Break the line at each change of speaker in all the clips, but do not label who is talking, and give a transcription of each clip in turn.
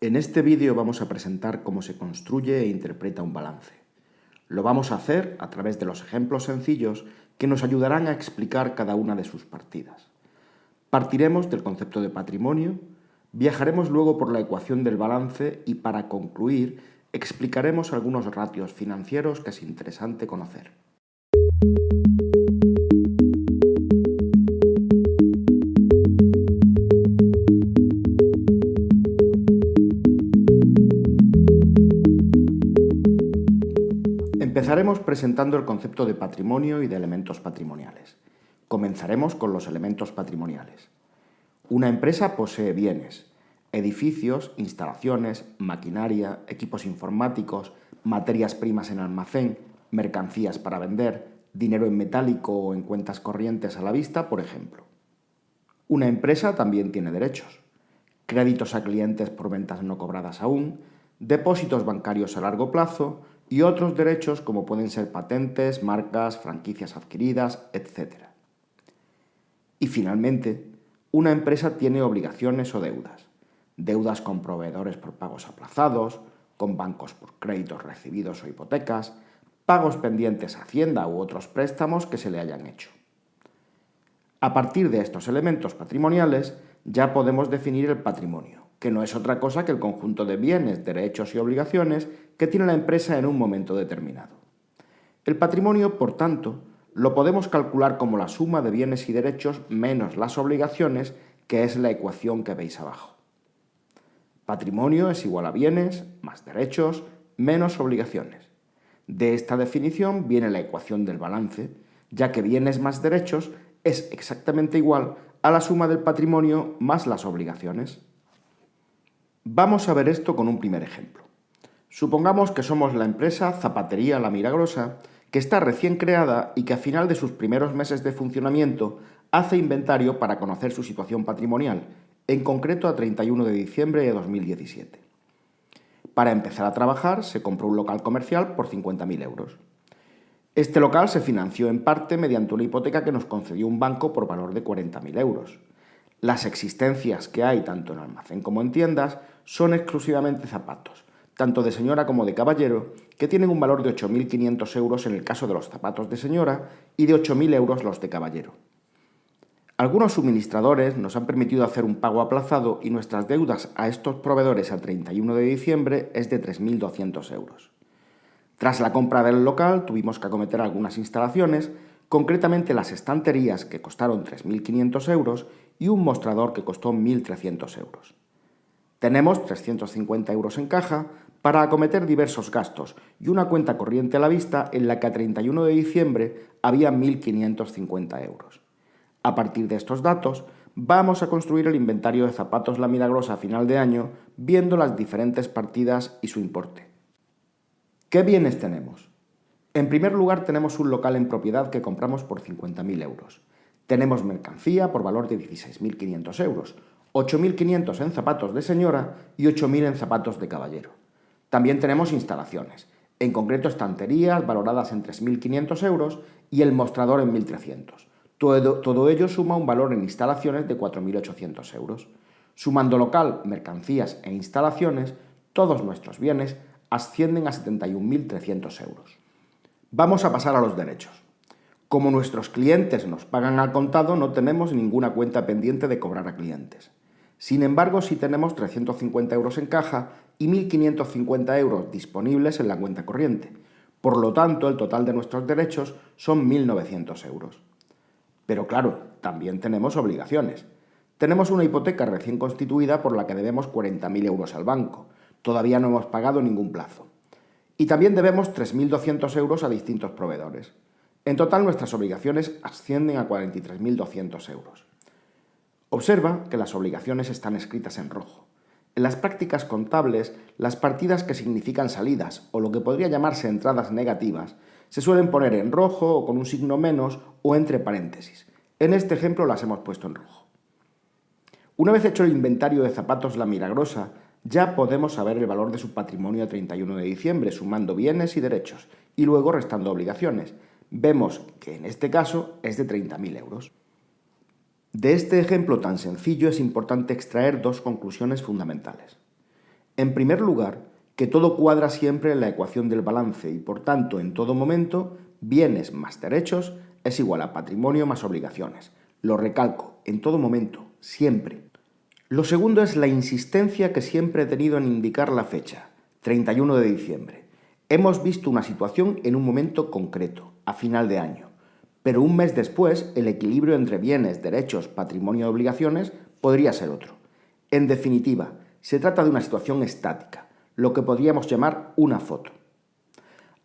En este vídeo vamos a presentar cómo se construye e interpreta un balance. Lo vamos a hacer a través de los ejemplos sencillos que nos ayudarán a explicar cada una de sus partidas. Partiremos del concepto de patrimonio, viajaremos luego por la ecuación del balance y para concluir explicaremos algunos ratios financieros que es interesante conocer. Empezaremos presentando el concepto de patrimonio y de elementos patrimoniales. Comenzaremos con los elementos patrimoniales. Una empresa posee bienes, edificios, instalaciones, maquinaria, equipos informáticos, materias primas en almacén, mercancías para vender, dinero en metálico o en cuentas corrientes a la vista, por ejemplo. Una empresa también tiene derechos: créditos a clientes por ventas no cobradas aún, depósitos bancarios a largo plazo y otros derechos como pueden ser patentes, marcas, franquicias adquiridas, etc. Y finalmente, una empresa tiene obligaciones o deudas. Deudas con proveedores por pagos aplazados, con bancos por créditos recibidos o hipotecas, pagos pendientes a Hacienda u otros préstamos que se le hayan hecho. A partir de estos elementos patrimoniales ya podemos definir el patrimonio, que no es otra cosa que el conjunto de bienes, derechos y obligaciones que tiene la empresa en un momento determinado. El patrimonio, por tanto, lo podemos calcular como la suma de bienes y derechos menos las obligaciones, que es la ecuación que veis abajo. Patrimonio es igual a bienes más derechos menos obligaciones. De esta definición viene la ecuación del balance, ya que bienes más derechos es exactamente igual a la suma del patrimonio más las obligaciones. Vamos a ver esto con un primer ejemplo. Supongamos que somos la empresa Zapatería La Milagrosa, que está recién creada y que a final de sus primeros meses de funcionamiento hace inventario para conocer su situación patrimonial, en concreto a 31 de diciembre de 2017. Para empezar a trabajar se compró un local comercial por 50.000 euros. Este local se financió en parte mediante una hipoteca que nos concedió un banco por valor de 40.000 euros. Las existencias que hay tanto en almacén como en tiendas son exclusivamente zapatos, tanto de señora como de caballero, que tienen un valor de 8.500 euros en el caso de los zapatos de señora y de 8.000 euros los de caballero. Algunos suministradores nos han permitido hacer un pago aplazado y nuestras deudas a estos proveedores a 31 de diciembre es de 3.200 euros. Tras la compra del local tuvimos que acometer algunas instalaciones, concretamente las estanterías que costaron 3.500 euros y un mostrador que costó 1.300 euros. Tenemos 350 euros en caja para acometer diversos gastos y una cuenta corriente a la vista en la que a 31 de diciembre había 1.550 euros. A partir de estos datos, vamos a construir el inventario de zapatos La Milagrosa a final de año viendo las diferentes partidas y su importe. ¿Qué bienes tenemos? En primer lugar tenemos un local en propiedad que compramos por 50.000 euros. Tenemos mercancía por valor de 16.500 euros, 8.500 en zapatos de señora y 8.000 en zapatos de caballero. También tenemos instalaciones, en concreto estanterías valoradas en 3.500 euros y el mostrador en 1.300. Todo ello suma un valor en instalaciones de 4.800 euros. Sumando local, mercancías e instalaciones, todos nuestros bienes ascienden a 71.300 euros. Vamos a pasar a los derechos. Como nuestros clientes nos pagan al contado, no tenemos ninguna cuenta pendiente de cobrar a clientes. Sin embargo, sí tenemos 350 euros en caja y 1.550 euros disponibles en la cuenta corriente. Por lo tanto, el total de nuestros derechos son 1.900 euros. Pero claro, también tenemos obligaciones. Tenemos una hipoteca recién constituida por la que debemos 40.000 euros al banco. Todavía no hemos pagado ningún plazo. Y también debemos 3.200 euros a distintos proveedores. En total, nuestras obligaciones ascienden a 43.200 euros. Observa que las obligaciones están escritas en rojo. En las prácticas contables, las partidas que significan salidas o lo que podría llamarse entradas negativas se suelen poner en rojo o con un signo menos o entre paréntesis. En este ejemplo las hemos puesto en rojo. Una vez hecho el inventario de zapatos La Milagrosa, ya podemos saber el valor de su patrimonio a 31 de diciembre, sumando bienes y derechos, y luego restando obligaciones. Vemos que en este caso es de 30.000 euros. De este ejemplo tan sencillo es importante extraer dos conclusiones fundamentales. En primer lugar, que todo cuadra siempre en la ecuación del balance y, por tanto, en todo momento, bienes más derechos es igual a patrimonio más obligaciones. Lo recalco, en todo momento, siempre. Lo segundo es la insistencia que siempre he tenido en indicar la fecha, 31 de diciembre. Hemos visto una situación en un momento concreto, a final de año, pero un mes después el equilibrio entre bienes, derechos, patrimonio y obligaciones podría ser otro. En definitiva, se trata de una situación estática, lo que podríamos llamar una foto.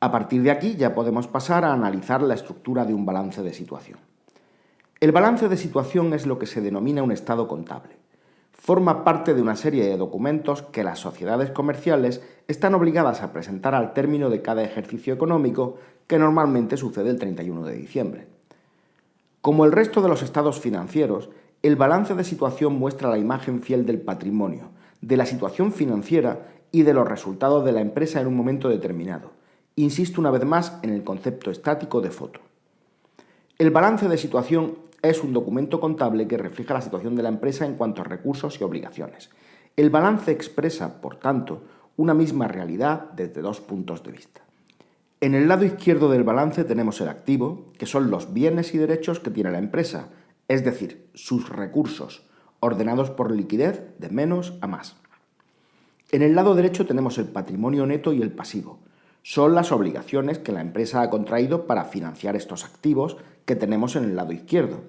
A partir de aquí ya podemos pasar a analizar la estructura de un balance de situación. El balance de situación es lo que se denomina un estado contable. Forma parte de una serie de documentos que las sociedades comerciales están obligadas a presentar al término de cada ejercicio económico, que normalmente sucede el 31 de diciembre. Como el resto de los estados financieros, el balance de situación muestra la imagen fiel del patrimonio, de la situación financiera y de los resultados de la empresa en un momento determinado. Insisto una vez más en el concepto estático de foto. El balance de situación es un documento contable que refleja la situación de la empresa en cuanto a recursos y obligaciones. El balance expresa, por tanto, una misma realidad desde dos puntos de vista. En el lado izquierdo del balance tenemos el activo, que son los bienes y derechos que tiene la empresa, es decir, sus recursos, ordenados por liquidez de menos a más. En el lado derecho tenemos el patrimonio neto y el pasivo. Son las obligaciones que la empresa ha contraído para financiar estos activos que tenemos en el lado izquierdo.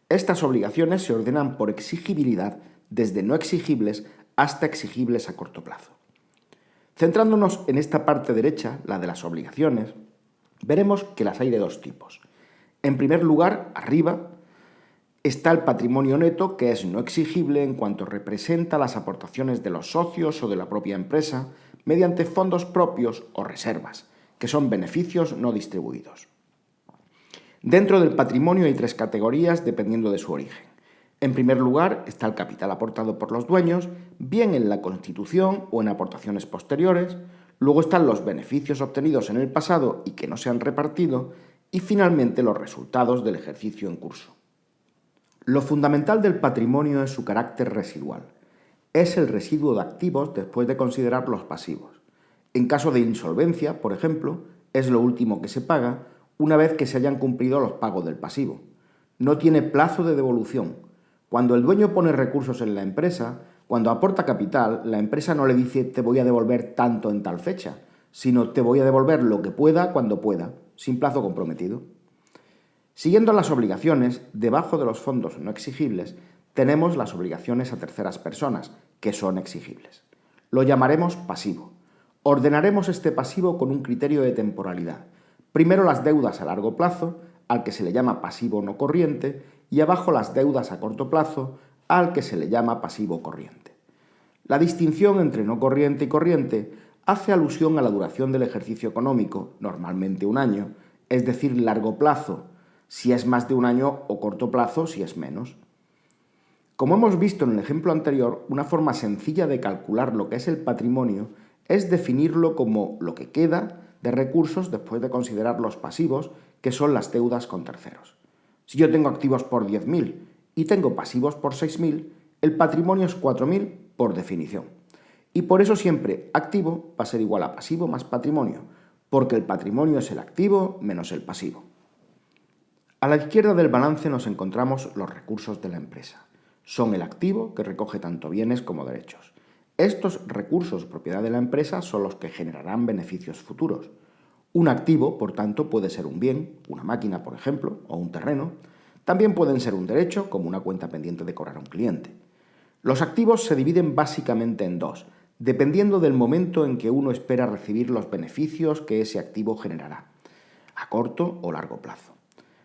Estas obligaciones se ordenan por exigibilidad desde no exigibles hasta exigibles a corto plazo. Centrándonos en esta parte derecha, la de las obligaciones, veremos que las hay de dos tipos. En primer lugar, arriba, está el patrimonio neto, que es no exigible en cuanto representa las aportaciones de los socios o de la propia empresa mediante fondos propios o reservas, que son beneficios no distribuidos. Dentro del patrimonio hay tres categorías dependiendo de su origen. En primer lugar está el capital aportado por los dueños, bien en la constitución o en aportaciones posteriores. Luego están los beneficios obtenidos en el pasado y que no se han repartido. Y finalmente los resultados del ejercicio en curso. Lo fundamental del patrimonio es su carácter residual. Es el residuo de activos después de considerar los pasivos. En caso de insolvencia, por ejemplo, es lo último que se paga una vez que se hayan cumplido los pagos del pasivo. No tiene plazo de devolución. Cuando el dueño pone recursos en la empresa, cuando aporta capital, la empresa no le dice te voy a devolver tanto en tal fecha, sino te voy a devolver lo que pueda cuando pueda, sin plazo comprometido. Siguiendo las obligaciones, debajo de los fondos no exigibles, tenemos las obligaciones a terceras personas, que son exigibles. Lo llamaremos pasivo. Ordenaremos este pasivo con un criterio de temporalidad. Primero las deudas a largo plazo, al que se le llama pasivo no corriente, y abajo las deudas a corto plazo, al que se le llama pasivo corriente. La distinción entre no corriente y corriente hace alusión a la duración del ejercicio económico, normalmente un año, es decir, largo plazo, si es más de un año, o corto plazo, si es menos. Como hemos visto en el ejemplo anterior, una forma sencilla de calcular lo que es el patrimonio es definirlo como lo que queda de recursos después de considerar los pasivos, que son las deudas con terceros. Si yo tengo activos por 10.000 y tengo pasivos por 6.000, el patrimonio es 4.000 por definición. Y por eso siempre activo va a ser igual a pasivo más patrimonio, porque el patrimonio es el activo menos el pasivo. A la izquierda del balance nos encontramos los recursos de la empresa. Son el activo que recoge tanto bienes como derechos. Estos recursos propiedad de la empresa son los que generarán beneficios futuros. Un activo, por tanto, puede ser un bien, una máquina, por ejemplo, o un terreno. También pueden ser un derecho, como una cuenta pendiente de cobrar a un cliente. Los activos se dividen básicamente en dos, dependiendo del momento en que uno espera recibir los beneficios que ese activo generará, a corto o largo plazo.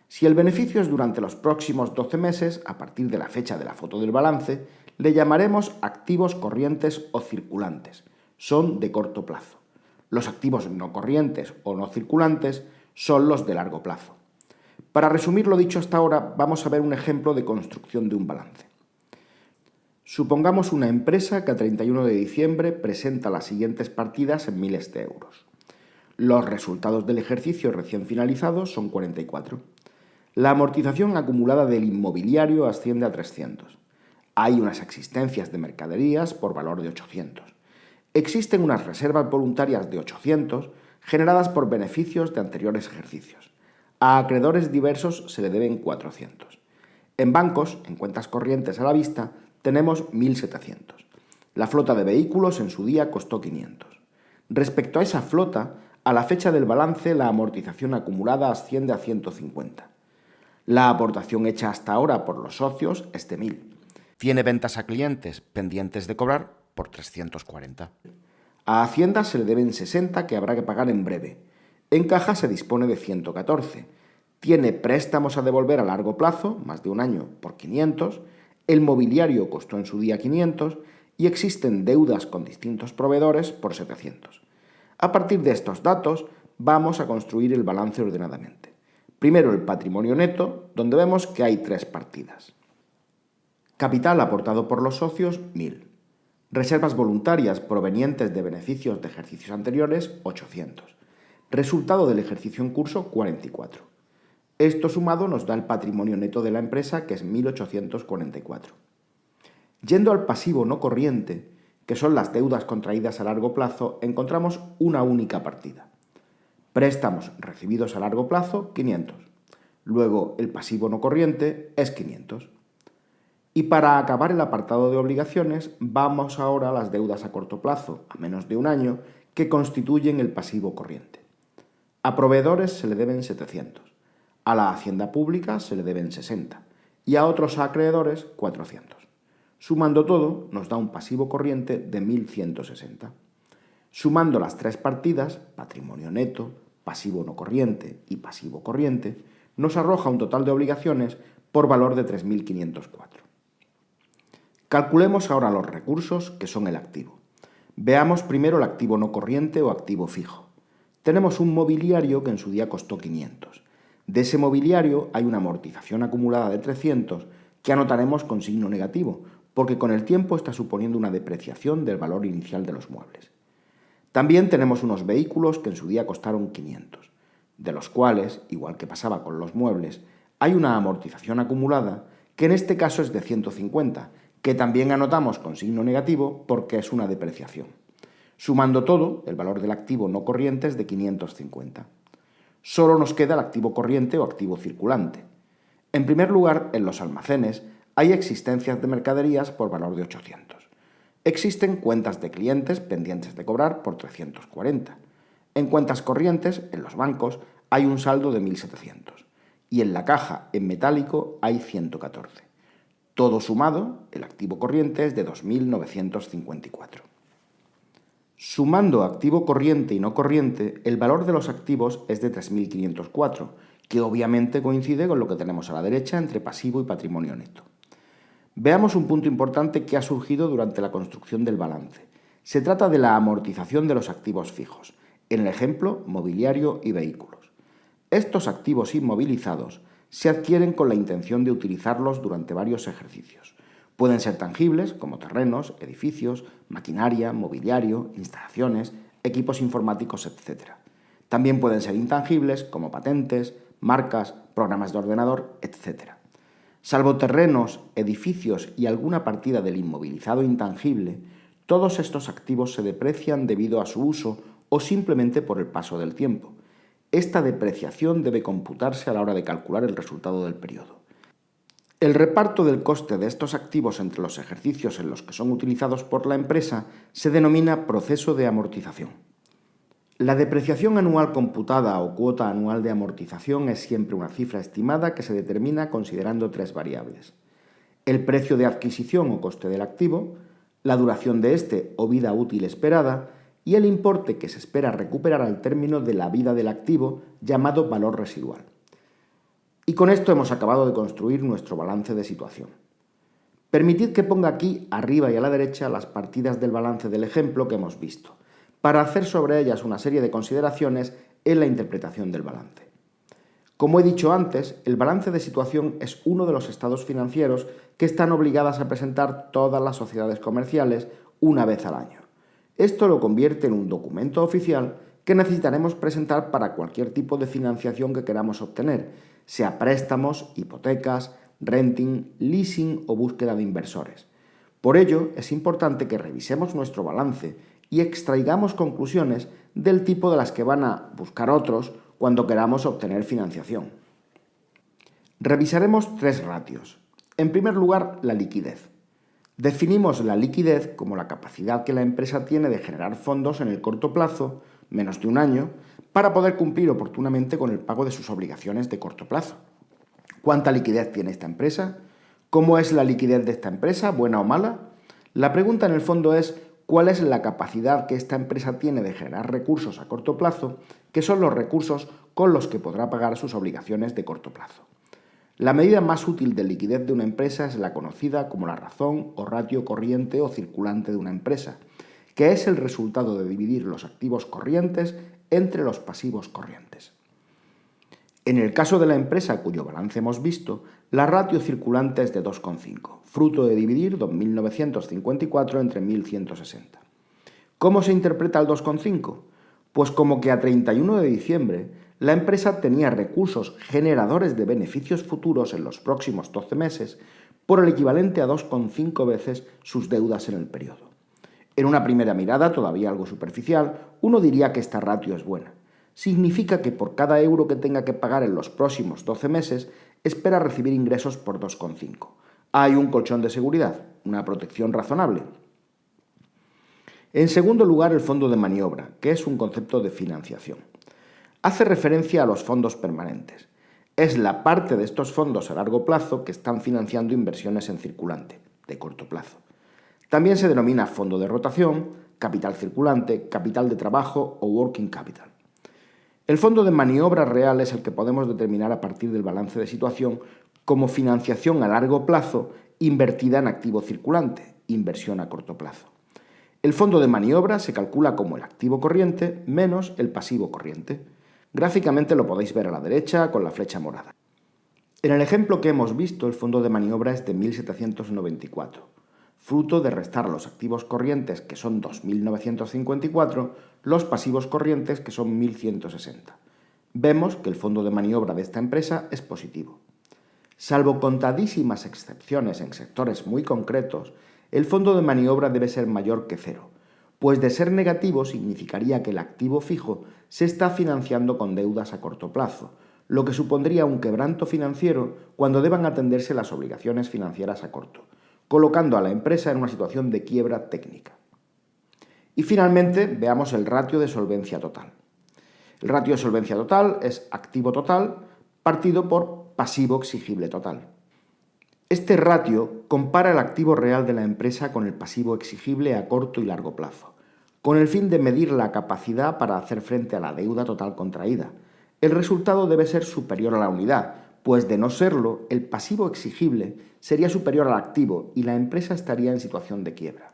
Si el beneficio es durante los próximos 12 meses, a partir de la fecha de la foto del balance, le llamaremos activos corrientes o circulantes. Son de corto plazo. Los activos no corrientes o no circulantes son los de largo plazo. Para resumir lo dicho hasta ahora, vamos a ver un ejemplo de construcción de un balance. Supongamos una empresa que a 31 de diciembre presenta las siguientes partidas en miles de euros. Los resultados del ejercicio recién finalizado son 44. La amortización acumulada del inmobiliario asciende a 300. Hay unas existencias de mercaderías por valor de 800. Existen unas reservas voluntarias de 800 generadas por beneficios de anteriores ejercicios. A acreedores diversos se le deben 400. En bancos, en cuentas corrientes a la vista, tenemos 1.700. La flota de vehículos en su día costó 500. Respecto a esa flota, a la fecha del balance la amortización acumulada asciende a 150. La aportación hecha hasta ahora por los socios es de 1.000. Tiene ventas a clientes pendientes de cobrar por 340. A Hacienda se le deben 60 que habrá que pagar en breve. En caja se dispone de 114. Tiene préstamos a devolver a largo plazo, más de un año, por 500. El mobiliario costó en su día 500 y existen deudas con distintos proveedores por 700. A partir de estos datos vamos a construir el balance ordenadamente. Primero el patrimonio neto, donde vemos que hay 3 partidas. Capital aportado por los socios, 1.000. Reservas voluntarias provenientes de beneficios de ejercicios anteriores, 800. Resultado del ejercicio en curso, 44. Esto sumado nos da el patrimonio neto de la empresa, que es 1.844. Yendo al pasivo no corriente, que son las deudas contraídas a largo plazo, encontramos una única partida. Préstamos recibidos a largo plazo, 500. Luego el pasivo no corriente es 500. Y para acabar el apartado de obligaciones, vamos ahora a las deudas a corto plazo, a menos de un año, que constituyen el pasivo corriente. A proveedores se le deben 700, a la hacienda pública se le deben 60 y a otros acreedores 400. Sumando todo, nos da un pasivo corriente de 1.160. Sumando las 3 partidas, patrimonio neto, pasivo no corriente y pasivo corriente, nos arroja un total de obligaciones por valor de 3.504. Calculemos ahora los recursos, que son el activo. Veamos primero el activo no corriente o activo fijo. Tenemos un mobiliario que en su día costó 500. De ese mobiliario hay una amortización acumulada de 300 que anotaremos con signo negativo, porque con el tiempo está suponiendo una depreciación del valor inicial de los muebles. También tenemos unos vehículos que en su día costaron 500, de los cuales, igual que pasaba con los muebles, hay una amortización acumulada que en este caso es de 150, que también anotamos con signo negativo porque es una depreciación. Sumando todo, el valor del activo no corriente es de 550. Solo nos queda el activo corriente o activo circulante. En primer lugar, en los almacenes hay existencias de mercaderías por valor de 800. Existen cuentas de clientes pendientes de cobrar por 340. En cuentas corrientes, en los bancos, hay un saldo de 1.700. Y en la caja, en metálico, hay 114. Todo sumado, el activo corriente es de 2.954. Sumando activo corriente y no corriente, el valor de los activos es de 3.504, que obviamente coincide con lo que tenemos a la derecha entre pasivo y patrimonio neto. Veamos un punto importante que ha surgido durante la construcción del balance. Se trata de la amortización de los activos fijos, en el ejemplo mobiliario y vehículos. Estos activos inmovilizados se adquieren con la intención de utilizarlos durante varios ejercicios. Pueden ser tangibles, como terrenos, edificios, maquinaria, mobiliario, instalaciones, equipos informáticos, etc. También pueden ser intangibles, como patentes, marcas, programas de ordenador, etc. Salvo terrenos, edificios y alguna partida del inmovilizado intangible, todos estos activos se deprecian debido a su uso o simplemente por el paso del tiempo. Esta depreciación debe computarse a la hora de calcular el resultado del periodo. El reparto del coste de estos activos entre los ejercicios en los que son utilizados por la empresa se denomina proceso de amortización. La depreciación anual computada o cuota anual de amortización es siempre una cifra estimada que se determina considerando 3 variables: el precio de adquisición o coste del activo, la duración de este o vida útil esperada y el importe que se espera recuperar al término de la vida del activo, llamado valor residual. Y con esto hemos acabado de construir nuestro balance de situación. Permitid que ponga aquí, arriba y a la derecha, las partidas del balance del ejemplo que hemos visto, para hacer sobre ellas una serie de consideraciones en la interpretación del balance. Como he dicho antes, el balance de situación es uno de los estados financieros que están obligadas a presentar todas las sociedades comerciales una vez al año. Esto lo convierte en un documento oficial que necesitaremos presentar para cualquier tipo de financiación que queramos obtener, sea préstamos, hipotecas, renting, leasing o búsqueda de inversores. Por ello, es importante que revisemos nuestro balance y extraigamos conclusiones del tipo de las que van a buscar otros cuando queramos obtener financiación. Revisaremos 3 ratios. En primer lugar, la liquidez. Definimos la liquidez como la capacidad que la empresa tiene de generar fondos en el corto plazo, menos de un año, para poder cumplir oportunamente con el pago de sus obligaciones de corto plazo. ¿Cuánta liquidez tiene esta empresa? ¿Cómo es la liquidez de esta empresa, buena o mala? La pregunta en el fondo es cuál es la capacidad que esta empresa tiene de generar recursos a corto plazo, que son los recursos con los que podrá pagar sus obligaciones de corto plazo. La medida más útil de liquidez de una empresa es la conocida como la razón o ratio corriente o circulante de una empresa, que es el resultado de dividir los activos corrientes entre los pasivos corrientes. En el caso de la empresa cuyo balance hemos visto, la ratio circulante es de 2,5, fruto de dividir 2.954 entre 1.160. ¿Cómo se interpreta el 2,5? Pues como que a 31 de diciembre la empresa tenía recursos generadores de beneficios futuros en los próximos 12 meses por el equivalente a 2,5 veces sus deudas en el periodo. En una primera mirada, todavía algo superficial, uno diría que esta ratio es buena. Significa que por cada euro que tenga que pagar en los próximos 12 meses, espera recibir ingresos por 2,5. Hay un colchón de seguridad, una protección razonable. En segundo lugar, el fondo de maniobra, que es un concepto de financiación. Hace referencia a los fondos permanentes. Es la parte de estos fondos a largo plazo que están financiando inversiones en circulante, de corto plazo. También se denomina fondo de rotación, capital circulante, capital de trabajo o working capital. El fondo de maniobra real es el que podemos determinar a partir del balance de situación como financiación a largo plazo invertida en activo circulante, inversión a corto plazo. El fondo de maniobra se calcula como el activo corriente menos el pasivo corriente. Gráficamente lo podéis ver a la derecha con la flecha morada. En el ejemplo que hemos visto, el fondo de maniobra es de 1.794, fruto de restar los activos corrientes, que son 2.954, los pasivos corrientes, que son 1.160. Vemos que el fondo de maniobra de esta empresa es positivo. Salvo contadísimas excepciones en sectores muy concretos, el fondo de maniobra debe ser mayor que cero, pues de ser negativo significaría que el activo fijo se está financiando con deudas a corto plazo, lo que supondría un quebranto financiero cuando deban atenderse las obligaciones financieras a corto, colocando a la empresa en una situación de quiebra técnica. Y finalmente veamos el ratio de solvencia total. El ratio de solvencia total es activo total partido por pasivo exigible total. Este ratio compara el activo real de la empresa con el pasivo exigible a corto y largo plazo, con el fin de medir la capacidad para hacer frente a la deuda total contraída. El resultado debe ser superior a la unidad, pues de no serlo, el pasivo exigible sería superior al activo y la empresa estaría en situación de quiebra.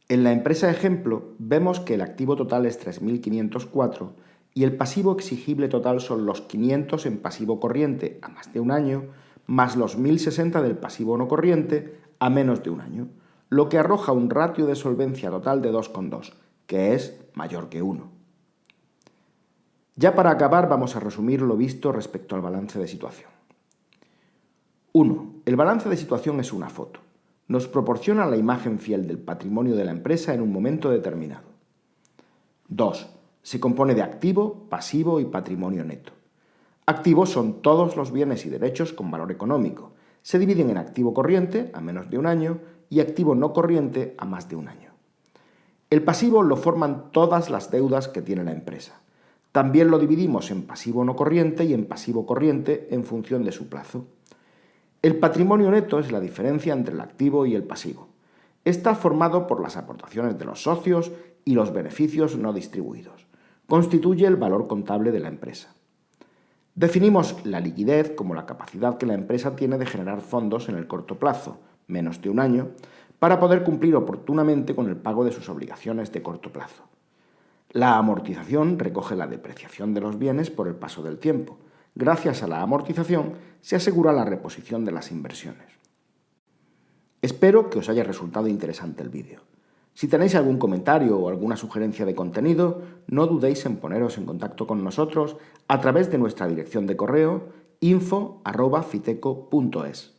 En la empresa ejemplo, vemos que el activo total es 3.504 y el pasivo exigible total son los 500 en pasivo corriente a más de un año, más los 1.060 del pasivo no corriente a menos de un año, lo que arroja un ratio de solvencia total de 2,2, que es mayor que 1. Ya para acabar vamos a resumir lo visto respecto al balance de situación. 1. El balance de situación es una foto. Nos proporciona la imagen fiel del patrimonio de la empresa en un momento determinado. 2. Se compone de activo, pasivo y patrimonio neto. Activos son todos los bienes y derechos con valor económico. Se dividen en activo corriente, a menos de un año, y activo no corriente, a más de un año. El pasivo lo forman todas las deudas que tiene la empresa. También lo dividimos en pasivo no corriente y en pasivo corriente en función de su plazo. El patrimonio neto es la diferencia entre el activo y el pasivo. Está formado por las aportaciones de los socios y los beneficios no distribuidos. Constituye el valor contable de la empresa. Definimos la liquidez como la capacidad que la empresa tiene de generar fondos en el corto plazo, menos de un año, para poder cumplir oportunamente con el pago de sus obligaciones de corto plazo. La amortización recoge la depreciación de los bienes por el paso del tiempo. Gracias a la amortización se asegura la reposición de las inversiones. Espero que os haya resultado interesante el vídeo. Si tenéis algún comentario o alguna sugerencia de contenido, no dudéis en poneros en contacto con nosotros a través de nuestra dirección de correo info@fiteco.es.